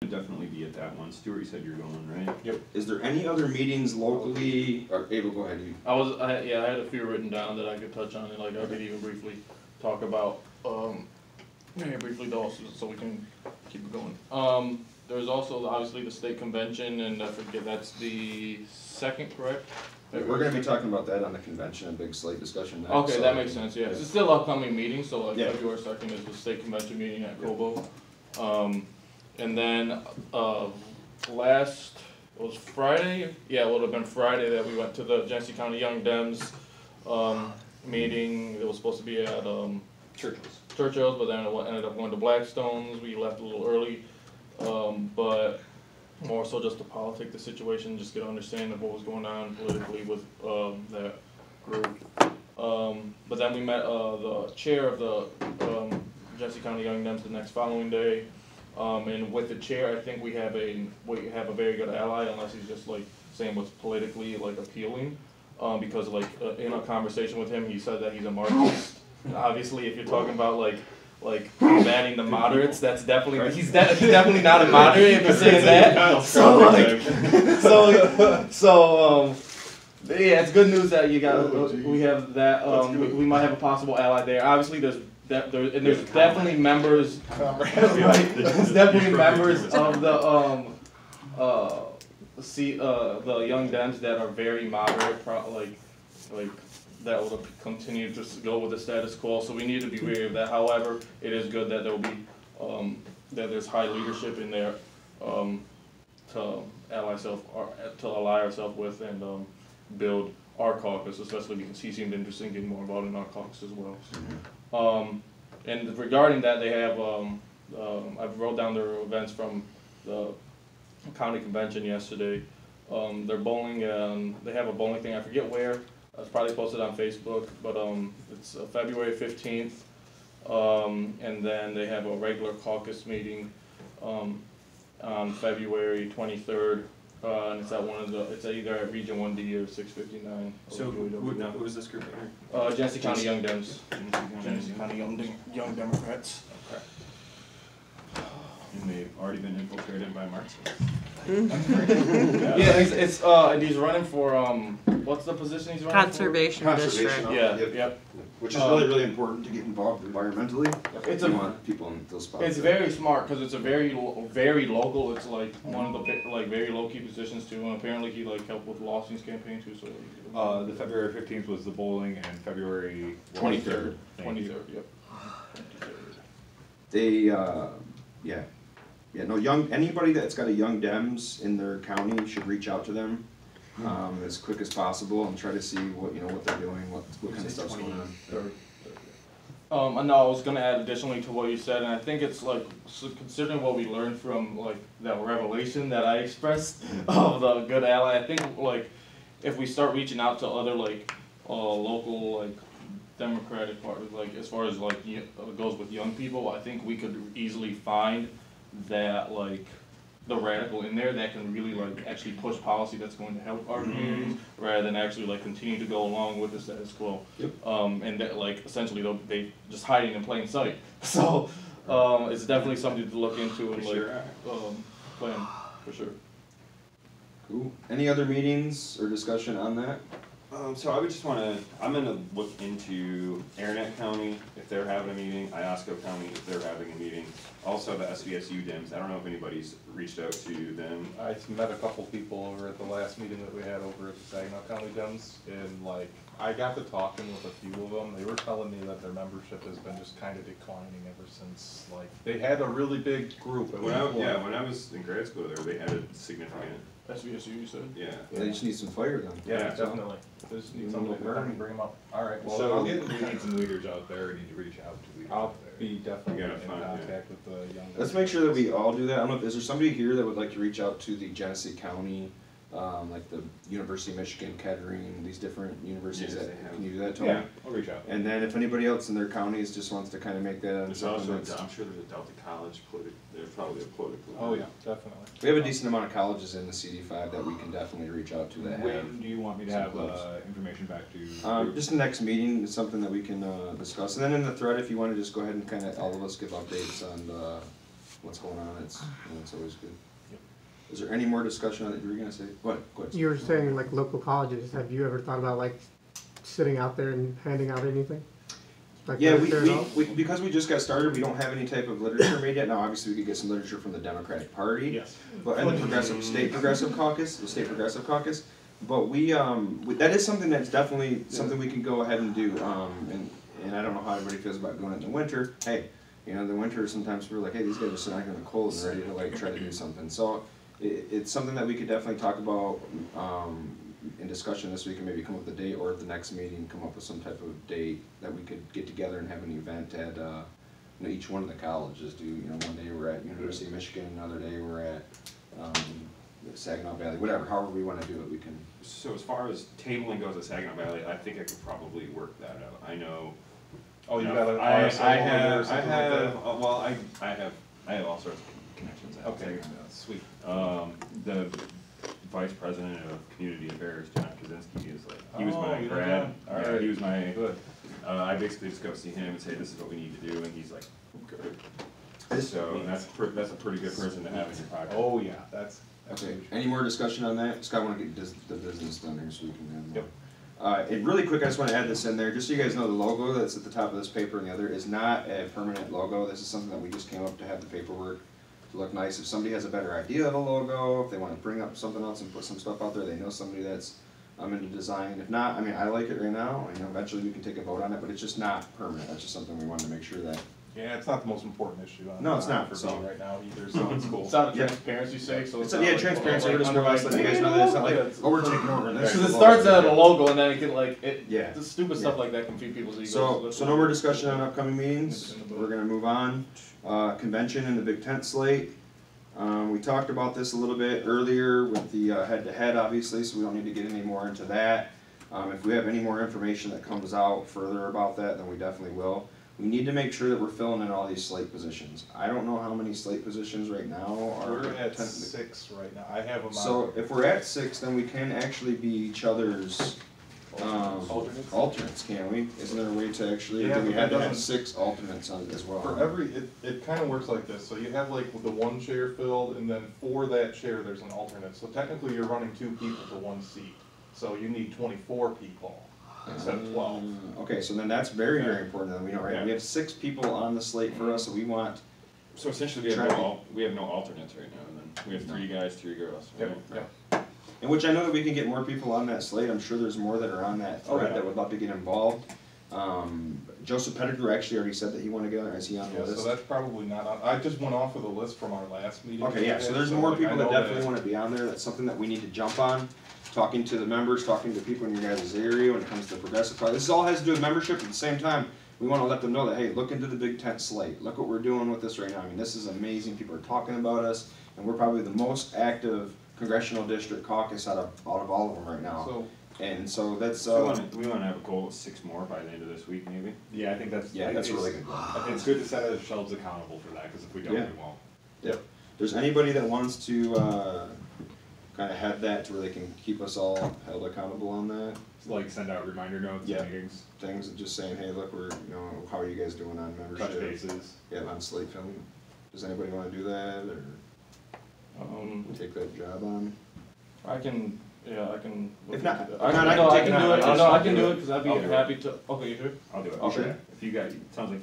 Definitely be at that one. Stuart, you said you're going, right? Yep. Is there any other meetings locally? Or Abel, go ahead. Yeah, I had a few written down that I could touch on, and like I could even briefly talk about. Briefly though, so we can keep it going. There's also obviously the state convention, and I forget that's the 2nd, correct? We're going to be talking about that on the convention, a big slate discussion next. Okay, that makes sense. Yeah, it's still upcoming meeting, so like Yeah. February 2nd is the state convention meeting at Cobo. And then it was Friday. Yeah, it would have been Friday that we went to the Genesee County Young Dems meeting. It was supposed to be at Churchill's, but then it ended up going to Blackstone's. We left a little early, but more so just to politic the situation, just get an understanding of what was going on politically with that group. But then we met the chair of the Genesee County Young Dems the next following day. And with the chair, I think we have a very good ally, unless he's just like saying what's politically like appealing. Because like in a conversation with him, he said that he's a Marxist. And obviously, if you're talking about like combating the moderates, that's definitely he's definitely not a moderate if you're saying that. So like, yeah, it's good news that we have that. We might have a possible ally there. Obviously, there's definitely members. There's definitely members of the the Young Dems that are very moderate, like that will continue to go with the status quo. So we need to be wary of that. However, it is good that there will be that there's high leadership in there to ally ourselves with and build our caucus, especially because he seemed interested in getting more involved in our caucus as well. And regarding that, they have I wrote down their events from the county convention yesterday. They're bowling. They have a bowling thing. I forget where. It's probably posted on Facebook, but it's February 15th. And then they have a regular caucus meeting on February 23rd. And it's at it's either at Region 1D or 659. So who is this group here? Genesee County Young Dems. Genesee County Young Democrats. Okay. And they've already been infiltrated by Marxists. Yeah, and he's running for what's the position he's running Conservation District. Yeah, yep. Which is really important to get involved environmentally. It's you want people in those spots. It's very smart because it's a very local. It's like one of the very low key positions too. And apparently he like helped with Lawson's campaign too. So the February 15th was the bowling, and February 23rd. 23rd. Yep. 23rd. Anybody that's got a Young Dems in their county should reach out to them as quick as possible and try to see what they're doing, what kind of stuff's going on. And I was gonna add additionally to what you said, and I think it's like considering what we learned from like that revelation that I expressed of the good ally. I think like if we start reaching out to other like local like Democratic parties, like as far as like goes with young people, I think we could easily find that like the radical in there that can really like actually push policy that's going to help our communities rather than actually like continue to go along with the status quo. Yep. And that like essentially they just hiding in plain sight. So it's definitely something to look into and plan for sure. Cool. Any other meetings or discussion on that? So I would just I'm going to look into Aranet County if they're having a meeting, Iosco County if they're having a meeting, also the SVSU Dems. I don't know if anybody's reached out to them. I met a couple people over at the last meeting that we had over at the Saginaw County Dems, and like I got to talking with a few of them. They were telling me that their membership has been just kind of declining ever since like they had a really big group. When I was in grad school there, they had a significant. SVSU, you said? Yeah. They just need some fire then. Yeah, definitely. They just need somebody to come and bring them up. All right. Well, So we need some leaders out there. We need to reach out to leaders. I'll be definitely in find, contact with the young. Let's make sure that we all do that. I don't know, is there somebody here that would like to reach out to the Genesee County, like the University of Michigan, Kettering, these different universities? Yes, that can you do that, Tony? Yeah, I'll reach out. And then if anybody else in their counties just wants to kind of make that There's something also, that's, I'm sure there's a Delta College, there's probably a political. Oh yeah, definitely. we have a decent amount of colleges in the CD5 that we can definitely reach out to that have. When do you want me to some have clubs. information back to? Just the next meeting is something that we can discuss. And then in the thread, if you want to just go ahead and kind of all of us give updates on what's going on, it's always good. Is there any more discussion on it? You were gonna say, what? Go ahead. You were saying like local colleges, have you ever thought about like sitting out there and handing out anything? Like Yeah, literature at all? we, because we just got started, we don't have any type of literature made yet. Now, obviously, we could get some literature from the Democratic Party. Yes. But, and the state progressive caucus, But that is something that's definitely something we can go ahead and do. And I don't know how everybody feels about doing it in the winter. Hey, you know, the winter sometimes we're like, hey, these guys are sitting out here in the cold and ready to like try to do something. So it's something that we could definitely talk about in discussion this week and maybe come up with a date, or at the next meeting come up with some type of date that we could get together and have an event at you know, each one of the colleges. Do, you know, one day we're at University of Michigan, another day we're at Saginaw Valley, whatever, however we want to do it, we can. So as far as tabling goes at Saginaw Valley, I think I could probably work that out. I know. Oh, you know, got a I RSO over there or have, something like that? well, I have all sorts of connections at Okay, Saginaw Valley. sweet. The vice president of community affairs, John Kaczynski, is like, he was Oh, my you know grad, that? All yeah, right. he was my, Good. I basically just go see him and say, this is what we need to do, and he's like, good. So that's a pretty good person to have in your pocket. Oh, yeah, that's Okay, huge. any more discussion on that? Scott, wanna get the business done here so we can have more. Yep. And really quick, I just wanna add this in there, just so you guys know, the logo that's at the top of this paper and the other is not a permanent logo. This is something that we just came up to have the paperwork to look nice. If somebody has a better idea of a logo, if they wanna bring up something else and put some stuff out there, they know somebody that's into design. If not, I mean, I like it right now, I know eventually we can take a vote on it, but it's just not permanent. That's just something we wanted to make sure that. Yeah, it's not the most important issue on. No, it's not, for so- me right now either, so it's cool. It's out of Yeah. transparency sake, so It's, not yeah, like, transparency, we're like, just more or less letting you guys know that it's not like, oh, we're taking over. This is Because it the starts logo. at a logo and then it can like, Yeah. the stupid stuff like that can feed people's egos. So no more discussion on upcoming meetings, we're gonna move on. Convention and the big tent slate. We talked about this a little bit earlier with the head-to-head, obviously, so we don't need to get any more into that. If we have any more information that comes out further about that, then we definitely will. We need to make sure that we're filling in all these slate positions. I don't know how many slate positions right now are. We're at 6 right now, I have them on. So if we're at 6, then we can actually be each other's alternates, can we? Isn't there a way to actually, Yeah, do we but have to that have doesn't- 6 alternates on it as well? For every, it kind of works like this, so you have like the one chair filled, and then for that chair, there's an alternate. So technically, you're running 2 people to 1 seat, so you need 24 people instead of 12. Okay, so then that's very, very important, then we know, right, we have 6 people on the slate for us, so we want, So essentially, we have no alternates right now, and then we have 3 guys, 3 girls. right? Yep. in which I know that we can get more people on that slate, I'm sure there's more that are on that Oh, thread yeah. that would love to get involved. Joseph Pettigrew actually already said that he wanted to get on, is he on the Yeah, so list? that's probably not on, I just went off of the list from our last meeting. Okay, yeah, so there's more people that definitely wanna be on there, that's something that we need to jump on. Talking to the members, talking to people in your guys' area when it comes to progressive party, this all has to do with membership, at the same time, we wanna let them know that, hey, look into the big tent slate, look what we're doing with this right now, I mean, this is amazing, people are talking about us, and we're probably the most active congressional district caucus out of all of them right now. So, And so that's, So we wanna have a goal of 6 more by the end of this week, maybe? Yeah, I think that's. yeah, that's a it's- really good one. It's good to set ourselves accountable for that, cause if we don't, we Yeah. won't. If there's anybody that wants to, kinda head that to where they can keep us all held accountable on that, Like send out reminder notes Yeah. and meetings, things, just saying, hey, look, we're, you know, how are you guys doing on membership? touch bases. Yeah, on slate film. Does anybody wanna do that, or take that job on? I can, yeah, I can. look If not- into that. if not, I no, can I take can it do on. it, I'll no, I just can do do it. it, cause I'd be I'll do it. happy to, okay, you sure? I'll do it. You sure? If you guys, it sounds like,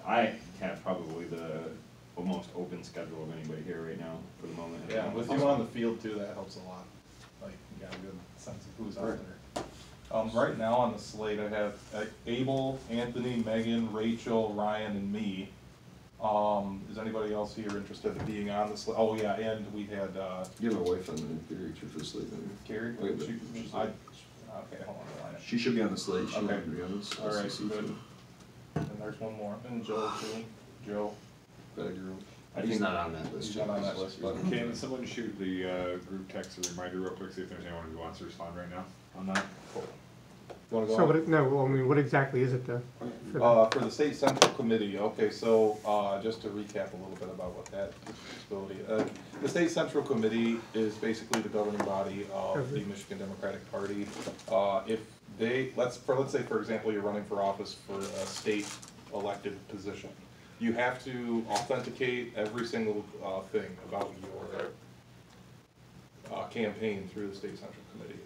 I have probably the most open schedule of anybody here right now for the moment. yeah, with you on the field too, that helps a lot, like, you got a good sense of who's out Right. there. Right now on the slate, I have Abel, Anthony, Megan, Rachel, Ryan, and me. Is anybody else here interested in being on the slate? Oh, yeah, and we had, You have a wife on the theory too for the slate, don't you? Carrie? Wait, but okay, she's hold like- on a line. She should be on the slate, she Okay. wouldn't be on this. All right, SCC good. too. And there's one more, and Joe too, Joe. Pettigrew. I He's think- not on that list. He's not on that list, but Can someone shoot the group text a reminder real quick, see if there's anyone who wants to respond right now on that? you wanna go So on? what, no, well, I mean, what exactly is it though? For the- For the state central committee, okay, so, just to recap a little bit about what that disability, the state central committee is basically the governing body of the Michigan Democratic Party. If they, let's say, for example, you're running for office for a state elected position. you have to authenticate every single thing about your campaign through the state central committee.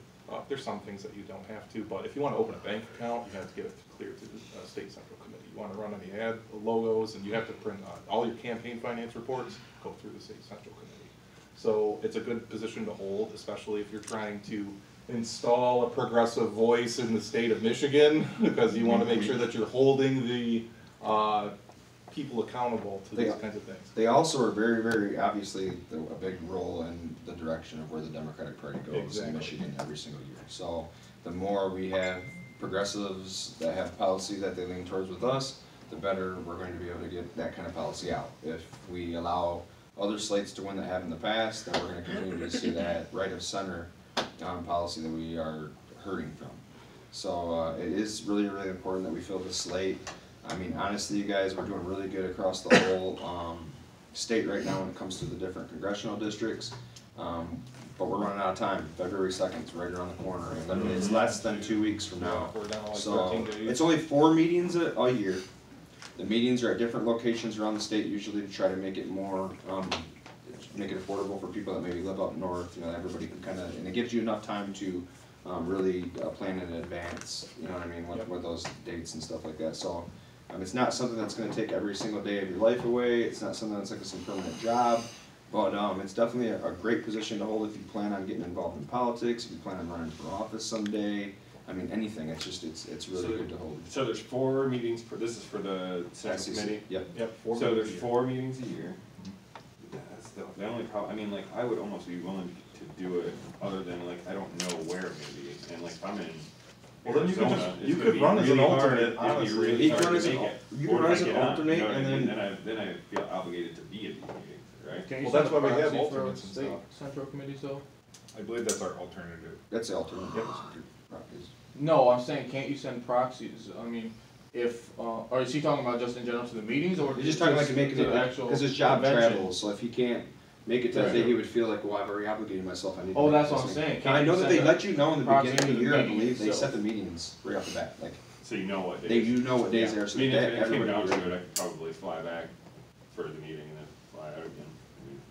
There's some things that you don't have to, but if you want to open a bank account, you have to get it cleared through the state central committee. You want to run any ad logos, and you have to print all your campaign finance reports, go through the state central committee. So it's a good position to hold, especially if you're trying to install a progressive voice in the state of Michigan, because you want to make sure that you're holding the people accountable to these kinds of things. They also are very, very obviously a big role in the direction of where the Democratic Party goes in Michigan every single year. So the more we have progressives that have policy that they lean towards with us, the better we're going to be able to get that kind of policy out. If we allow other slates to win that have in the past, then we're going to continue to see that right of center policy that we are hurting from. So it is really, really important that we fill this slate. I mean, honestly, you guys, we're doing really good across the whole state right now when it comes to the different congressional districts. But we're running out of time. February 2nd is right around the corner. Literally, it's less than 2 weeks from now. We're down to like So 13 days. it's only 4 meetings a year. The meetings are at different locations around the state, usually to try to make it more, make it affordable for people that maybe live up north. You know, everybody can kind of, and it gives you enough time to really plan in advance. You know what I mean, with those dates and stuff like that. So. It's not something that's going to take every single day of your life away. It's not something that's like some permanent job, but it's definitely a great position to hold if you plan on getting involved in politics, if you plan on running for office someday. I mean, anything. It's just it's really good to hold. So there's 4 meetings per. This is for the Central Committee. Yep. So there's 4 meetings a year. That's the only problem. I mean, like I would almost be willing to do it, other than like I don't know where maybe, and like if I'm in. Well, then you could be run as an really hard- alternate, it'd be honestly. really You can hard run to as an make al- it. you can Or run if as I an get on, alternate, you know what and I mean? then- Then I feel obligated to be at the meeting, right? Well, that's why we have proxy for alternates and state stuff. central committees though? I believe that's our alternative. That's the alternate. Yep. No, I'm saying, can't you send proxies? I mean, if, or is he talking about just in general to the meetings, or? You're just talking like making to it the actual because his job convention? travels. So if he can't make it to that day, he would feel like, well, I've already obligated myself. I need. Oh, to make that's what this I'm meeting. saying. I know that they let you know in the proxy beginning of the to the year. I meeting, believe they so- set the meetings right off the bat. Like So you know what days. they do know what days they are. I So mean, that if it came everybody down would to be it, I could probably fly back for the meeting and then fly out again.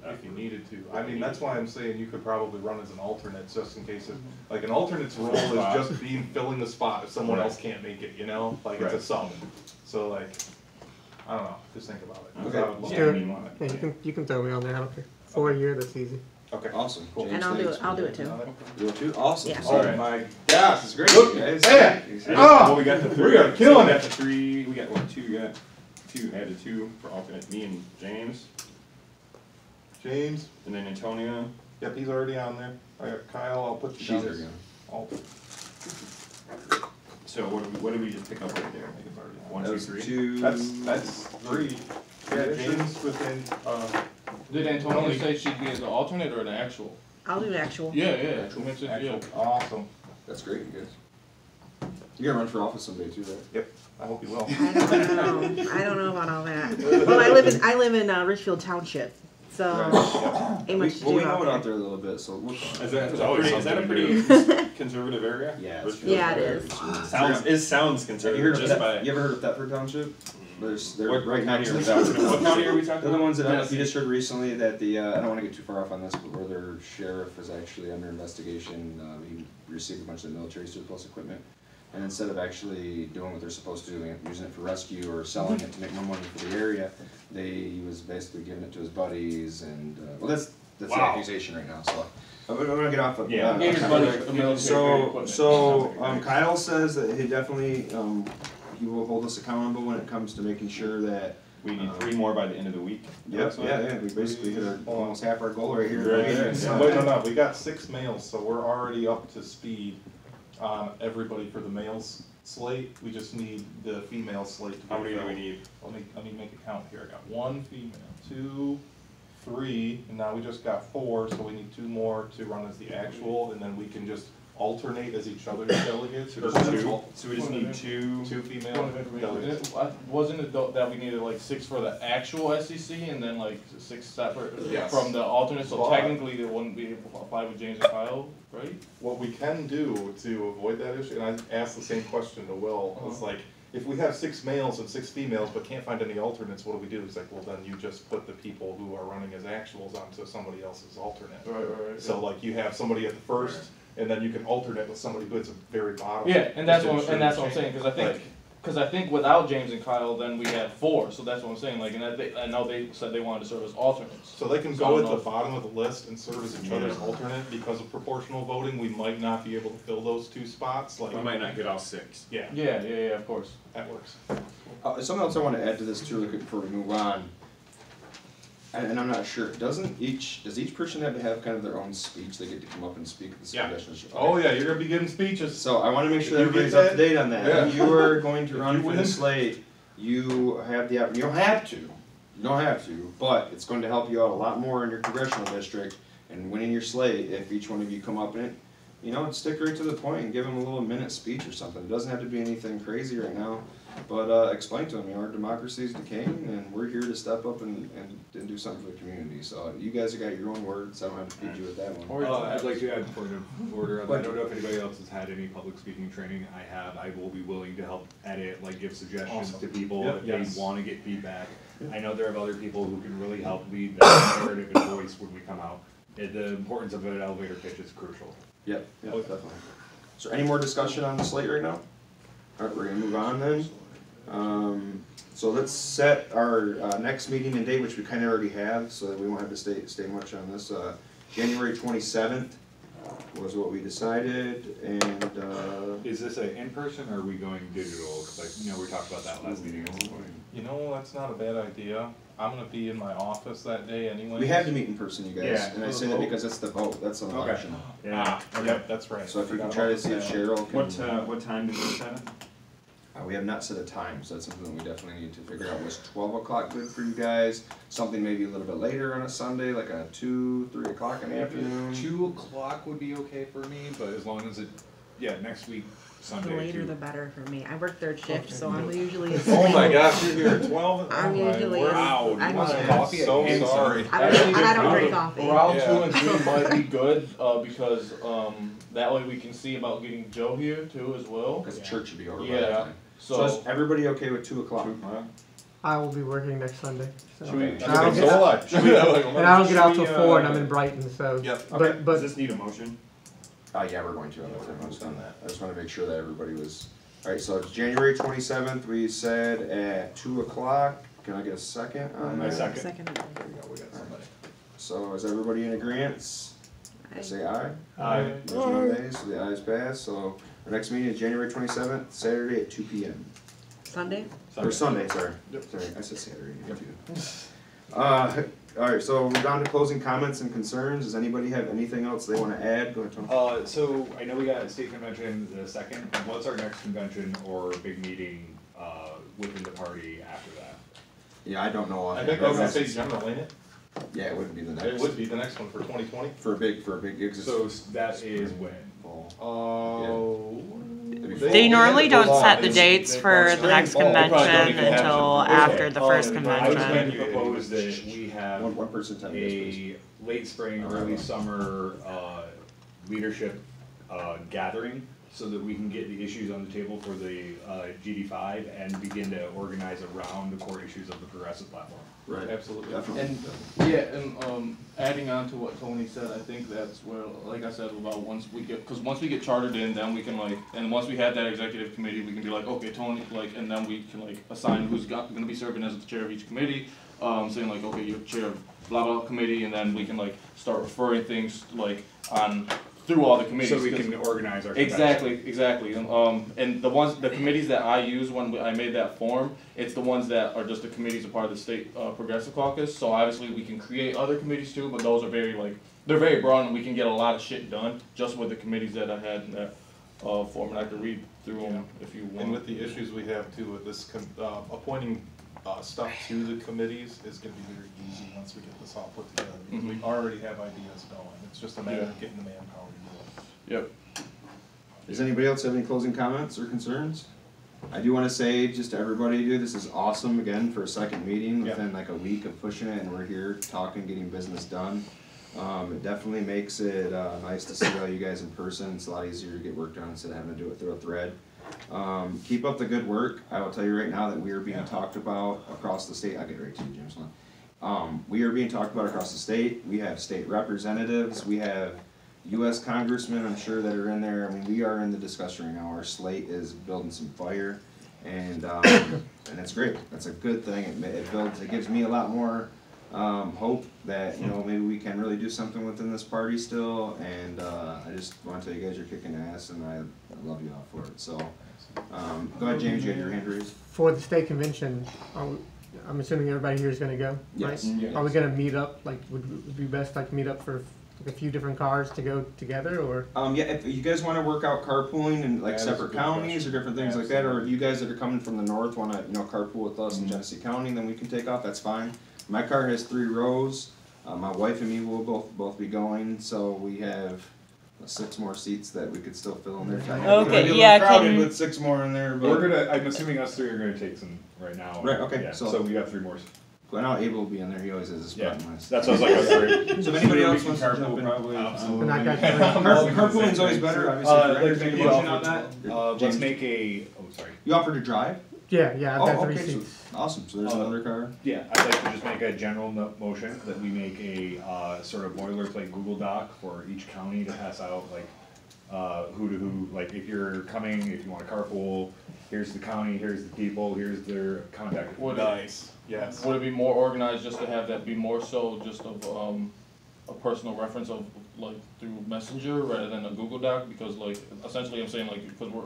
I mean, If you needed to. I mean, that's why I'm saying you could probably run as an alternate, just in case of, like, an alternate's role is just filling the spot if someone else can't make it, you know? Like, it's a sub. So like, I don't know, just think about it. 'Cause I would love Yeah, to I be mean, on it. Yeah, you can throw me on there, I don't care. For a year, that's easy. Okay. awesome. Cool. James, And I'll do thanks it, I'll for do it too. You will too. Awesome. Yeah. Oh Sorry. my gosh, This is great, Look, you guys. hey! Well, we got the 3. We are killing we it. got the 3. We got what? 2. We got 2. Added 2 for alternate. Me and James, James, and then Antonia. yep, he's already on there. I got Kyle, I'll put you She's down there as again. alternate. So what did we just pick up right there? Like it's already 1, That 2, was 3. 2. That's 3. Yeah, James within, Did Antonia say she'd be as an alternate or the actual? I'll do actual. Yeah, yeah, she mentioned, yeah. actual, awesome. That's great, you guys. You're gonna run for office someday too, right? Yep, I hope you will. I don't know about all that. Well, I live in Richfield Township, so ain't much to Well, do we know it out out there a little bit, so we'll. Is that a something pretty to conservative area? Yeah, Richfield? Yeah, it is. Sounds Have you conservative heard of just by. that? You ever heard of Thetford Township? They're What right county next are to we the talking about? What county are we talking They're the about? ones that Yes. you just heard recently that the I don't want to get too far off on this, but where their sheriff is actually under investigation. He received a bunch of military surplus equipment, and instead of actually doing what they're supposed to do, using it for rescue or selling it to make more money for the area, he was basically giving it to his buddies, and well, that's the Wow. accusation right now. So I'm gonna get off of Yeah. Gave his buddy a military So equipment. Kyle says that he definitely he will hold us accountable when it comes to making sure that. We need 3 more by the end of the week. Yeah. We basically hit almost half our goal right here. Right there. Yeah, wait, no, we got 6 males, so we're already up to speed on everybody for the males slate. We just need the female slate to be How many do filled. we need? Let me make a count here. I got 1 female, 2, 3, and now we just got 4, so we need 2 more to run as the actual, and then we can just alternate as each other's delegates. So or just that's 2. all. So we just need 2. 2 female delegates. Wasn't it that we needed like 6 for the actual SEC and then like 6 separate Yes. from the alternate, so Well, technically they wouldn't be able to apply with James and Kyle, right? What we can do to avoid that issue, and I asked the same question to Will, is like, if we have 6 males and 6 females but can't find any alternates, what do we do? He's like, well, then you just put the people who are running as actuals onto somebody else's alternate. Right. So like you have somebody at the first, and then you can alternate with somebody who's at the very bottom. Yeah, and that's what Instead of I'm saying, changing. because I think without James and Kyle, then we had 4, so that's what I'm saying, like, and I know they said they wanted to serve as alternates. So they can So I go don't at know the if- bottom of the list and serve as each other's alternate. Because of proportional voting, we might not be able to fill those 2 spots, like. We might not get all 6. Yeah, Yeah, of course. that works. Something else I want to add to this too, really quick before we move on. And I'm not sure, does each person have to have kind of their own speech? They get to come up and speak at the Yeah. suggestion. Oh yeah, you're gonna be giving speeches. So I want to make sure that If you everybody's get up to date on that. Yeah. When you are going to If run you for the win. slate, you have the, you don't have to, but it's going to help you out a lot more in your congressional district and winning your slate if each one of you come up in it. You know, stick right to the point and give them a little minute speech or something. It doesn't have to be anything crazy right now, but explain to them, you know, our democracy is decaying and we're here to step up and do something for the community. So you guys have got your own words, I don't have to feed you with that one. I'd like to add a point of order on that. I don't know if anybody else has had any public speaking training. I have. I will be willing to help edit, like give suggestions to people Yep. if Yes. they want to get feedback. I know there are other people who can really help lead that narrative and voice when we come out. The importance of an elevator pitch is crucial. Yep, definitely. So any more discussion on the slate right now? Alright, we're gonna move on then. So let's set our next meeting and date, which we kinda already have, so that we won't have to stay much on this. January 27th was what we decided, and, Is this a in-person or are we going digital? Cause we talked about that last meeting at some point. You know, that's not a bad idea. I'm gonna be in my office that day anyway. we have to meet in person, you guys, Yeah. and I say that because it's the vote, that's an Okay. election. Yeah. Yep, that's right. So if you can Forgot try to about see if that. Cheryl can. What time did we set it? We have not set a time, so that's something we definitely need to figure out. Was 12 o'clock good for you guys? Something maybe a little bit later on a Sunday, like a 2, 3 o'clock in the afternoon? 2 o'clock would be okay for me, but as long as next week, The Sunday. later 2. the better for me. I work third shift, so I'm usually. Oh my gosh, you're here at 12? I'm Oh my usually- word. Wow, do I'm you want some usually- coffee? So I can get some. sorry. And I don't drink coffee. Round Yeah. 2 and 3 might be good, because, that way we can see about getting Joe here too as well. Because church should be over by Yeah. that time. So is So, everybody okay with 2 o'clock? I will be working next Sunday. So. Should we- And I don't So get, will I. should we, and I don't get out till Should we, 4 and I'm in Brighton, so. Yep. But, Does this need a motion? Yeah, we're going to, everyone's done that. I just want to make sure that everybody was, alright, so it's January 27th, we said at 2 o'clock. Can I get a second on I that? second. There we go, we got somebody. So is everybody in agreement? Say aye. Aye. There's no nays, so the ayes pass, so our next meeting is January 27th, Saturday at 2 p.m. Sunday? Or Sunday, sorry. Sorry, I said Saturday, you too. Alright, so we're down to closing comments and concerns. Does anybody have anything else they wanna add? Go ahead, Tony. So I know we got a state convention the 2nd. What's our next convention or big meeting within the party after that? Yeah, I don't know. I think I was gonna say general, ain't it? Yeah, it wouldn't be the It next. would be the next one for 2020. For a big gig. So that is when? Fall. Oh. They normally don't set the They- dates for the next They probably don't convention even have until them. after the first Okay. I was going convention. to propose that we have One person, 10 minutes, please. a late spring, early summer leadership gathering so that we can get the issues on the table for the GD5 and begin to organize around the core issues of the progressive platform. Right. Absolutely. Definitely. and, yeah, and, adding on to what Tony said, I think that's where, like I said, about once we get chartered in, then we can and once we have that executive committee, we can be like, okay, Tony, and then we can assign who's gonna be serving as the chair of each committee, saying like, okay, you're chair of blah blah committee, and then we can start referring things through all the committees. So we 'cause- can organize our convention. Exactly. And the committees that I use when I made that form, it's the ones that are just the committees a part of the state progressive caucus. So obviously we can create other committees too, but those are they're very broad, and we can get a lot of shit done just with the committees that I had in that form. And I can read through them if you want. And with the issues we have too with this, appointing stuff to the committees is gonna be very easy once we get this all put together. Because we already have ideas going. It's just a matter of getting the manpower to do it. Yep. Does anybody else have any closing comments or concerns? I do wanna say, just to everybody, dude, this is awesome again for a second meeting within a week of pushing it, and we're here talking, getting business done. It definitely makes it nice to see all you guys in person. It's a lot easier to get work done instead of having to do it through a thread. Keep up the good work. I will tell you right now that we are being talked about across the state. I'll get right to you, James. We are being talked about across the state. We have state representatives. We have U.S. congressmen, I'm sure, that are in there. I mean, we are in the discussion right now. Our slate is building some fire, and it's great. That's a good thing. It gives me a lot more hope that, you know, maybe we can really do something within this party still. And I just want to tell you guys, you're kicking ass, and I love you all for it. So, go ahead, James. You had your hand raised. For the state convention, I'm assuming everybody here is going to go, Yes. right? Yes. Are we going to meet up? Like, would it be best like meet up for like, a few different cars to go together, or? Yeah, if you guys want to work out carpooling in like That is a separate good counties question. or different things like that, or if you guys that are coming from the north want to, you know, carpool with us in Genesee County, then we can take off. That's fine. My car has 3 rows. My wife and me will both be going, so we have 6 more seats that we could still fill in there. Okay, It's gonna be a little yeah, crowded can- with 6 more in there, but I'm assuming us 3 are gonna take some right now. Right, okay, Yeah, so- so we got 3 more. I know Abel will be in there. He always has a spot Yeah, in my seat. that's what I was like, us 3. So if anybody else wants to jump in, And I got carpooling's always better. Obviously, I'd for like to make a energy. motion on that. James. Let's make sorry. You offered to drive? Yeah, I've got 3 okay, so, seats. awesome. So there's another car. Yeah, I'd like to just make a general motion that we make a, sort of boilerplate Google Doc for each county to pass out, like, who to who, like, if you're coming, if you want a carpool, here's the county, here's the people, here's their contact. Nice, yes. Would it be more organized just to have that be more so just of, a personal reference of, like, through Messenger rather than a Google Doc? Because, like, essentially I'm saying, like, because we're,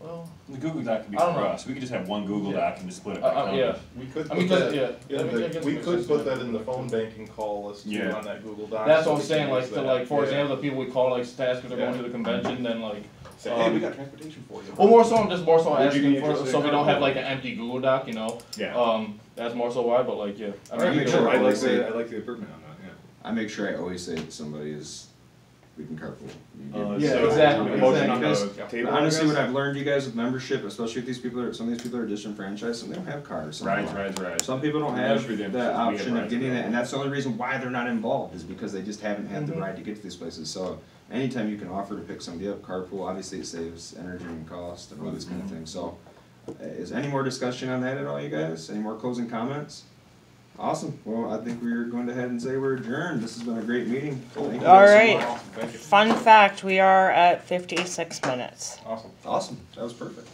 well, The Google Doc could be I don't for know. us, we could just have one Google Doc and just split it by county. yeah. We could I mean, put 'cause, that, yeah, I mean, I guess we makes could sense. put that in the phone banking call list too, Yeah. on that Google Doc. That's so what I'm we saying, can like, use to that. like, for Yeah. example, the people we call, like, staff, because they're going Yeah. to the convention, then like, Say, hey, we got transportation for you. well, more so, I'm just more so Would you asking be for, interested so in we don't have carpooling? like an empty Google Doc, you know? Yeah. That's more so why, but like, yeah. I Alright, mean, make either sure way. I like say- the improvement on that, yeah. I make sure I always say that somebody is, we can carpool. Yeah, So, exactly. Motion on Guys, the table, I honestly, guess? what I've learned, you guys, with membership, especially if these people are, some of these people are disenfranchised, and they don't have cars. Some Right, people- right. Some people don't That's have for them, the we have option of rides getting for it, them. and that's the only reason why they're not involved, is because they just haven't had Mm-hmm. the ride to get to these places. So anytime you can offer to pick somebody up, carpool, obviously it saves energy and cost and all these kind of things. So, is any more discussion on that at all, you guys? Any more closing comments? Awesome. Well, I think we're going to head and say we're adjourned. This has been a great meeting. Thank you All guys so right. much. Thank you. Fun fact, we are at 56 minutes. Awesome. Awesome. That was perfect.